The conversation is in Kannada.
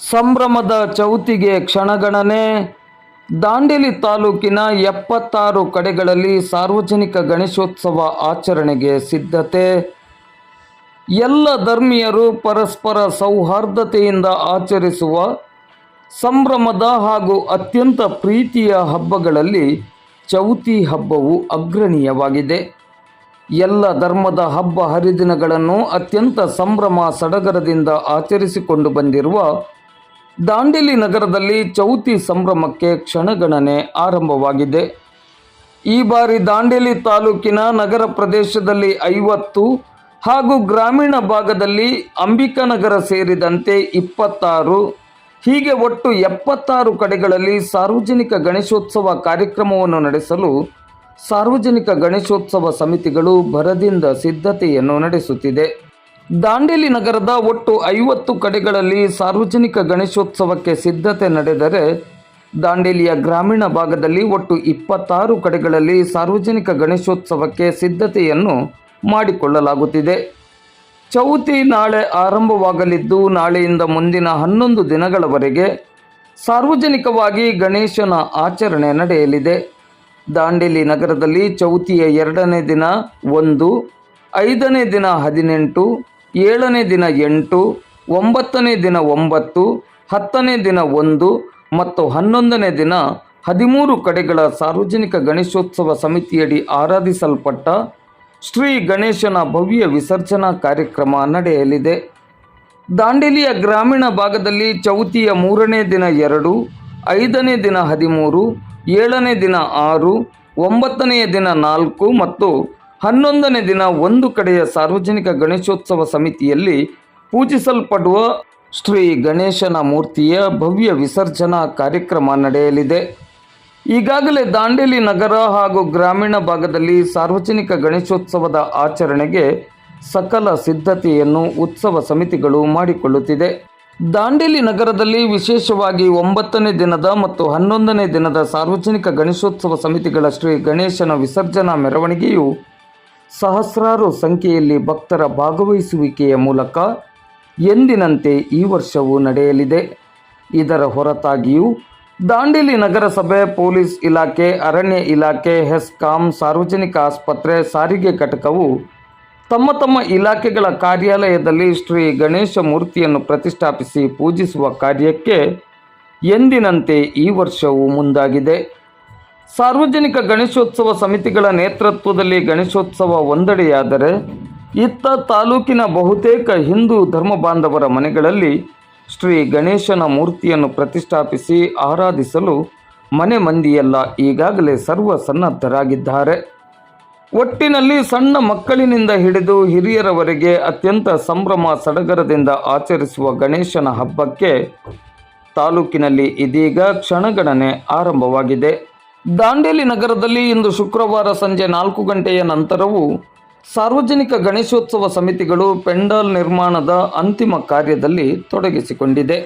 ಸಂಭ್ರಮದ ಚೌತಿಗೆ ಕ್ಷಣಗಣನೆ. ದಾಂಡೇಲಿ ತಾಲೂಕಿನ 76 ಕಡೆಗಳಲ್ಲಿ ಸಾರ್ವಜನಿಕ ಗಣೇಶೋತ್ಸವ ಆಚರಣೆಗೆ ಸಿದ್ಧತೆ. ಎಲ್ಲ ಧರ್ಮೀಯರು ಪರಸ್ಪರ ಸೌಹಾರ್ದತೆಯಿಂದ ಆಚರಿಸುವ ಸಂಭ್ರಮದ ಹಾಗೂ ಅತ್ಯಂತ ಪ್ರೀತಿಯ ಹಬ್ಬಗಳಲ್ಲಿ ಚೌತಿ ಹಬ್ಬವು ಅಗ್ರಣೀಯವಾಗಿದೆ. ಎಲ್ಲ ಧರ್ಮದ ಹಬ್ಬ ಹರಿದಿನಗಳನ್ನು ಅತ್ಯಂತ ಸಂಭ್ರಮ ಸಡಗರದಿಂದ ಆಚರಿಸಿಕೊಂಡು ಬಂದಿರುವ ದಾಂಡೇಲಿ ನಗರದಲ್ಲಿ ಚೌತಿ ಸಂಭ್ರಮಕ್ಕೆ ಕ್ಷಣಗಣನೆ ಆರಂಭವಾಗಿದೆ. ಈ ಬಾರಿ ದಾಂಡೇಲಿ ತಾಲೂಕಿನ ನಗರ ಪ್ರದೇಶದಲ್ಲಿ 50 ಹಾಗೂ ಗ್ರಾಮೀಣ ಭಾಗದಲ್ಲಿ ಅಂಬಿಕಾನಗರ ಸೇರಿದಂತೆ 26 ಹೀಗೆ ಒಟ್ಟು 76 ಕಡೆಗಳಲ್ಲಿ ಸಾರ್ವಜನಿಕ ಗಣೇಶೋತ್ಸವ ಕಾರ್ಯಕ್ರಮವನ್ನು ನಡೆಸಲು ಸಾರ್ವಜನಿಕ ಗಣೇಶೋತ್ಸವ ಸಮಿತಿಗಳು ಭರದಿಂದ ಸಿದ್ಧತೆಯನ್ನು ನಡೆಸುತ್ತಿದೆ. ದಾಂಡೇಲಿ ನಗರದ ಒಟ್ಟು 50 ಕಡೆಗಳಲ್ಲಿ ಸಾರ್ವಜನಿಕ ಗಣೇಶೋತ್ಸವಕ್ಕೆ ಸಿದ್ಧತೆ ನಡೆದರೆ, ದಾಂಡೇಲಿಯ ಗ್ರಾಮೀಣ ಭಾಗದಲ್ಲಿ ಒಟ್ಟು 26 ಕಡೆಗಳಲ್ಲಿ ಸಾರ್ವಜನಿಕ ಗಣೇಶೋತ್ಸವಕ್ಕೆ ಸಿದ್ಧತೆಯನ್ನು ಮಾಡಿಕೊಳ್ಳಲಾಗುತ್ತಿದೆ. ಚೌತಿ ನಾಳೆ ಆರಂಭವಾಗಲಿದ್ದು, ನಾಳೆಯಿಂದ ಮುಂದಿನ 11 ದಿನಗಳವರೆಗೆ ಸಾರ್ವಜನಿಕವಾಗಿ ಗಣೇಶನ ಆಚರಣೆ ನಡೆಯಲಿದೆ. ದಾಂಡೇಲಿ ನಗರದಲ್ಲಿ ಚೌತಿಯ 2ನೇ ದಿನ 1, 5ನೇ ದಿನ 18, 7ನೇ ದಿನ 8, 9ನೇ ದಿನ 9, 10ನೇ ದಿನ 1 ಮತ್ತು 11ನೇ ದಿನ 13 ಕಡೆಗಳ ಸಾರ್ವಜನಿಕ ಗಣೇಶೋತ್ಸವ ಸಮಿತಿಯಡಿ ಆರಾಧಿಸಲ್ಪಟ್ಟ ಶ್ರೀ ಗಣೇಶನ ಭವ್ಯ ವಿಸರ್ಜನಾ ಕಾರ್ಯಕ್ರಮ ನಡೆಯಲಿದೆ. ದಾಂಡೇಲಿಯ ಗ್ರಾಮೀಣ ಭಾಗದಲ್ಲಿ ಚೌತಿಯ 3ನೇ ದಿನ 2, 5ನೇ ದಿನ 13, 7ನೇ ದಿನ 6, 9ನೇ ದಿನ 4 ಮತ್ತು 11ನೇ ದಿನ 1 ಕಡೆಯ ಸಾರ್ವಜನಿಕ ಗಣೇಶೋತ್ಸವ ಸಮಿತಿಯಲ್ಲಿ ಪೂಜಿಸಲ್ಪಡುವ ಶ್ರೀ ಗಣೇಶನ ಮೂರ್ತಿಯ ಭವ್ಯ ವಿಸರ್ಜನಾ ಕಾರ್ಯಕ್ರಮ ನಡೆಯಲಿದೆ. ಈಗಾಗಲೇ ದಾಂಡೇಲಿ ನಗರ ಹಾಗೂ ಗ್ರಾಮೀಣ ಭಾಗದಲ್ಲಿ ಸಾರ್ವಜನಿಕ ಗಣೇಶೋತ್ಸವದ ಆಚರಣೆಗೆ ಸಕಲ ಸಿದ್ಧತೆಯನ್ನು ಉತ್ಸವ ಸಮಿತಿಗಳು ಮಾಡಿಕೊಳ್ಳುತ್ತಿದೆ. ದಾಂಡೇಲಿ ನಗರದಲ್ಲಿ ವಿಶೇಷವಾಗಿ 9ನೇ ದಿನದ ಮತ್ತು 11ನೇ ದಿನದ ಸಾರ್ವಜನಿಕ ಗಣೇಶೋತ್ಸವ ಸಮಿತಿಗಳ ಶ್ರೀ ಗಣೇಶನ ವಿಸರ್ಜನಾ ಮೆರವಣಿಗೆಯು ಸಹಸ್ರಾರು ಸಂಖ್ಯೆಯಲ್ಲಿ ಭಕ್ತರ ಭಾಗವಹಿಸುವಿಕೆಯ ಮೂಲಕ ಎಂದಿನಂತೆ ಈ ವರ್ಷವೂ ನಡೆಯಲಿದೆ. ಇದರ ಹೊರತಾಗಿಯೂ ದಾಂಡೇಲಿ ನಗರಸಭೆ, ಪೊಲೀಸ್ ಇಲಾಖೆ, ಅರಣ್ಯ ಇಲಾಖೆ, ಹೆಸ್ಕಾಂ, ಸಾರ್ವಜನಿಕ ಆಸ್ಪತ್ರೆ, ಸಾರಿಗೆ ಘಟಕವು ತಮ್ಮ ತಮ್ಮ ಇಲಾಖೆಗಳ ಕಾರ್ಯಾಲಯದಲ್ಲಿ ಶ್ರೀ ಗಣೇಶ ಮೂರ್ತಿಯನ್ನು ಪ್ರತಿಷ್ಠಾಪಿಸಿ ಪೂಜಿಸುವ ಕಾರ್ಯಕ್ಕೆ ಎಂದಿನಂತೆ ಈ ವರ್ಷವೂ ಮುಂದಾಗಿದೆ. ಸಾರ್ವಜನಿಕ ಗಣೇಶೋತ್ಸವ ಸಮಿತಿಗಳ ನೇತೃತ್ವದಲ್ಲಿ ಗಣೇಶೋತ್ಸವ ಒಂದೆಡೆಯಾದರೆ, ಇತ್ತ ತಾಲೂಕಿನ ಬಹುತೇಕ ಹಿಂದೂ ಧರ್ಮ ಬಾಂಧವರ ಮನೆಗಳಲ್ಲಿ ಶ್ರೀ ಗಣೇಶನ ಮೂರ್ತಿಯನ್ನು ಪ್ರತಿಷ್ಠಾಪಿಸಿ ಆರಾಧಿಸಲು ಮನೆ ಮಂದಿಯೆಲ್ಲ ಈಗಾಗಲೇ ಸರ್ವಸನ್ನದ್ಧರಾಗಿದ್ದಾರೆ. ಒಟ್ಟಿನಲ್ಲಿ ಸಣ್ಣ ಮಕ್ಕಳಿನಿಂದ ಹಿಡಿದು ಹಿರಿಯರವರೆಗೆ ಅತ್ಯಂತ ಸಂಭ್ರಮ ಸಡಗರದಿಂದ ಆಚರಿಸುವ ಗಣೇಶನ ಹಬ್ಬಕ್ಕೆ ತಾಲೂಕಿನಲ್ಲಿ ಇದೀಗ ಕ್ಷಣಗಣನೆ ಆರಂಭವಾಗಿದೆ. ದಾಂಡೇಲಿ ನಗರದಲ್ಲಿ ಇಂದು ಶುಕ್ರವಾರ ಸಂಜೆ 4 ಗಂಟೆಯ ನಂತರವೂ ಸಾರ್ವಜನಿಕ ಗಣೇಶೋತ್ಸವ ಸಮಿತಿಗಳು ಪೆಂಡಾಲ್ ನಿರ್ಮಾಣದ ಅಂತಿಮ ಕಾರ್ಯದಲ್ಲಿ ತೊಡಗಿಸಿಕೊಂಡಿದೆ.